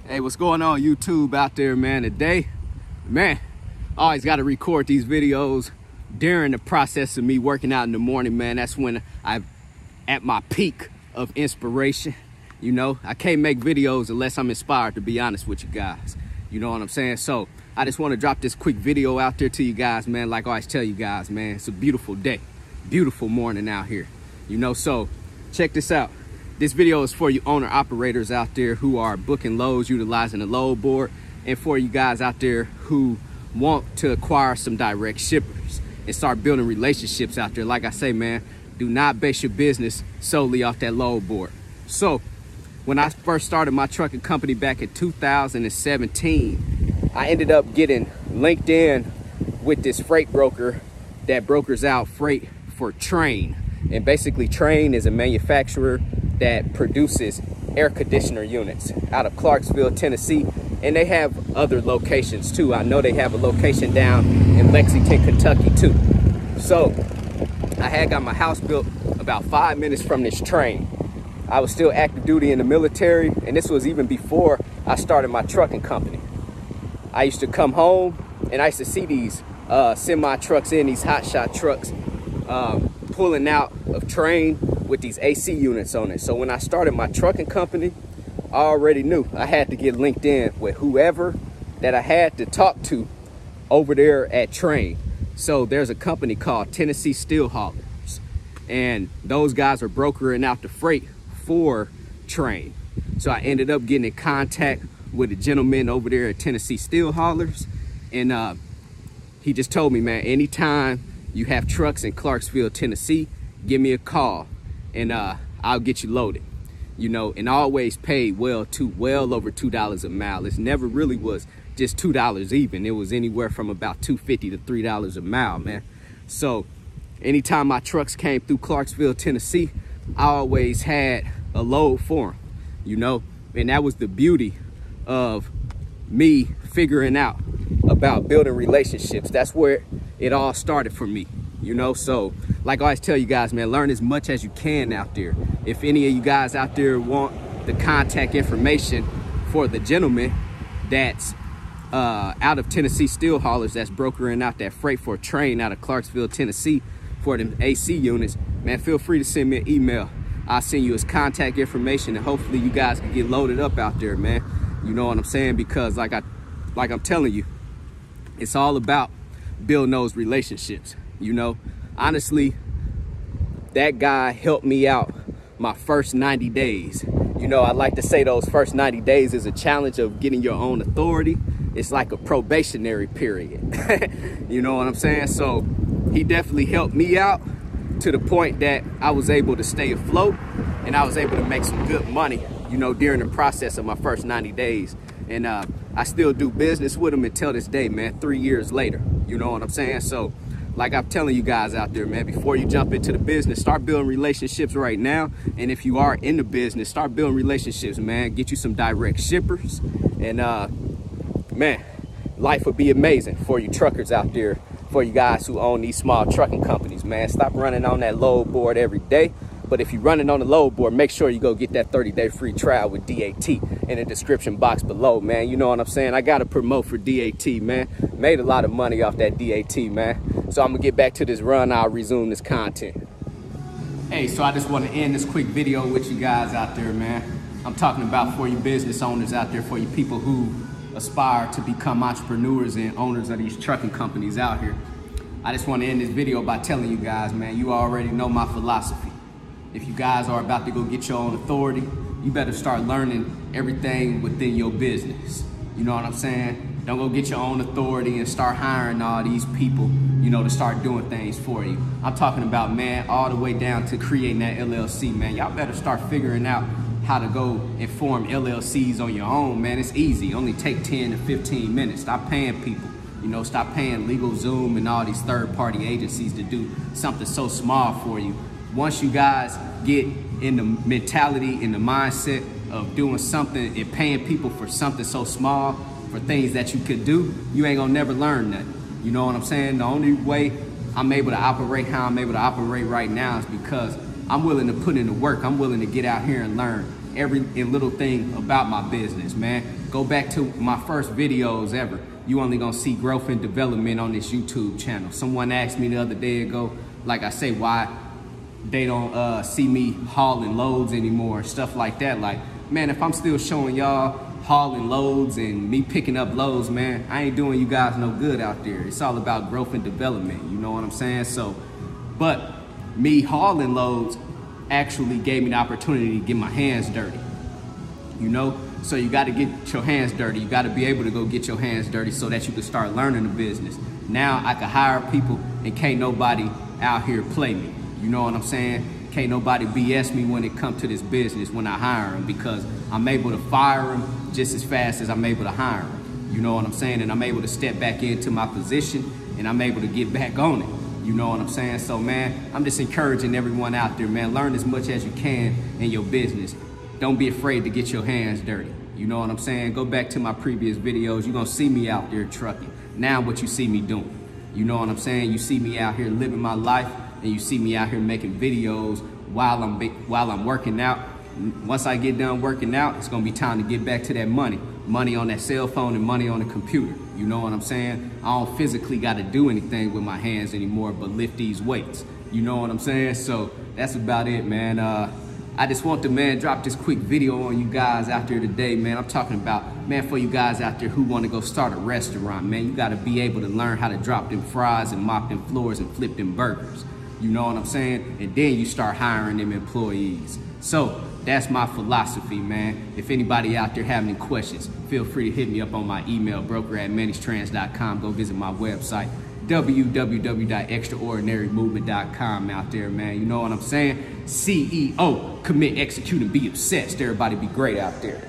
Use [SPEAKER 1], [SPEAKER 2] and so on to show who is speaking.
[SPEAKER 1] Hey, what's going on YouTube out there, man? Today, man, I always got to record these videos during the process of me working out in the morning, man. That's when I'm at my peak of inspiration. You know, I can't make videos unless I'm inspired, to be honest with you guys. You know what I'm saying? So I just want to drop this quick video out there to you guys, man. Like I always tell you guys, man, it's a beautiful day, beautiful morning out here. You know, so check this out. This video is for you owner-operators out there who are booking loads, utilizing the load board, and for you guys out there who want to acquire some direct shippers and start building relationships out there. Like I say, man, do not base your business solely off that load board. So when I first started my trucking company back in 2017, I ended up getting linked in with this freight broker that brokers out freight for Train. And basically Train is a manufacturer that produces air conditioner units out of Clarksville, Tennessee, and they have other locations too. I know they have a location down in Lexington, Kentucky too. So I had got my house built about 5 minutes from this Train. I was still active duty in the military, and this was even before I started my trucking company. I used to come home and I used to see these semi trucks these hotshot trucks pulling out of Train with these AC units on it. So when I started my trucking company, I already knew I had to get linked in with whoever that I had to talk to over there at Train. So there's a company called Tennessee Steel Haulers, and those guys are brokering out the freight for Train. So I ended up getting in contact with a gentleman over there at Tennessee Steel Haulers, and he just told me, man, anytime you have trucks in Clarksville, Tennessee, give me a call and I'll get you loaded. You know, and I always paid well over $2 a mile. It never really was just $2 even. It was anywhere from about $2.50 to $3 a mile, man. So anytime my trucks came through Clarksville, Tennessee, I always had a load for them, you know. And that was the beauty of me figuring out about building relationships. That's where it all started for me, you know. So like I always tell you guys, man, learn as much as you can out there. If any of you guys out there want the contact information for the gentleman that's out of Tennessee Steel Haulers that's brokering out that freight for Train out of Clarksville, Tennessee for them AC units, man, feel free to send me an email. I'll send you his contact information, and hopefully you guys can get loaded up out there, man. You know what I'm saying? Because like I'm telling you, it's all about building those relationships. You know, honestly, that guy helped me out my first 90 days. You know, I like to say those first 90 days is a challenge of getting your own authority. It's like a probationary period. You know what I'm saying? So he definitely helped me out to the point that I was able to stay afloat and I was able to make some good money, you know, during the process of my first 90 days. And I still do business with him until this day, man, 3 years later. You know what I'm saying? So like I'm telling you guys out there, man, before you jump into the business, start building relationships right now. And if you are in the business, start building relationships, man. Get you some direct shippers. And man, life would be amazing for you truckers out there, for you guys who own these small trucking companies, man. Stop running on that load board every day. But if you're running on the load board, make sure you go get that 30-day free trial with DAT in the description box below, man. You know what I'm saying? I got to promote for DAT, man. Made a lot of money off that DAT, man. So I'm going to get back to this run. I'll resume this content. Hey, so I just want to end this quick video with you guys out there, man. I'm talking about for you business owners out there, for you people who aspire to become entrepreneurs and owners of these trucking companies out here. I just want to end this video by telling you guys, man, you already know my philosophy. If you guys are about to go get your own authority, you better start learning everything within your business. You know what I'm saying? Don't go get your own authority and start hiring all these people, you know, to start doing things for you. I'm talking about, man, all the way down to creating that LLC, man. Y'all better start figuring out how to go and form LLCs on your own, man. It's easy. Only take 10 to 15 minutes. Stop paying people. You know, stop paying LegalZoom and all these third-party agencies to do something so small for you. Once you guys get in the mentality, in the mindset of doing something and paying people for something so small, for things that you could do, you ain't gonna never learn nothing. You know what I'm saying? The only way I'm able to operate how I'm able to operate right now is because I'm willing to put in the work. I'm willing to get out here and learn every little thing about my business, man. Go back to my first videos ever. You only gonna see growth and development on this YouTube channel. Someone asked me the other day ago, like I say, why they don't see me hauling loads anymore, stuff like that. Like, man, if I'm still showing y'all hauling loads and me picking up loads, man, I ain't doing you guys no good out there. It's all about growth and development, you know what I'm saying? So, but me hauling loads actually gave me the opportunity to get my hands dirty, you know? So you gotta get your hands dirty. You gotta be able to go get your hands dirty so that you can start learning the business. Now I can hire people and can't nobody out here play me. You know what I'm saying? Can't nobody BS me when it comes to this business when I hire them, because I'm able to fire them just as fast as I'm able to hire them. You know what I'm saying? And I'm able to step back into my position and I'm able to get back on it. You know what I'm saying? So, man, I'm just encouraging everyone out there, man, learn as much as you can in your business. Don't be afraid to get your hands dirty. You know what I'm saying? Go back to my previous videos. You're going to see me out there trucking. Now what you see me doing. You know what I'm saying? You see me out here living my life, and you see me out here making videos while I'm working out. Once I get done working out, it's gonna be time to get back to that money on that cell phone and money on the computer. You know what I'm saying? I don't physically gotta do anything with my hands anymore but lift these weights. You know what I'm saying? So that's about it, man. I just want to, man, drop this quick video on you guys out there today, man. I'm talking about, man, for you guys out there who want to go start a restaurant, man, you got to be able to learn how to drop them fries and mop them floors and flip them burgers. You know what I'm saying? And then you start hiring them employees. So that's my philosophy, man. If anybody out there have any questions, feel free to hit me up on my email, broker@manixtrans.com. Go visit my website, www.extraordinarymovement.com out there, man. You know what I'm saying? CEO, commit, execute, and be obsessed. Everybody be great out there.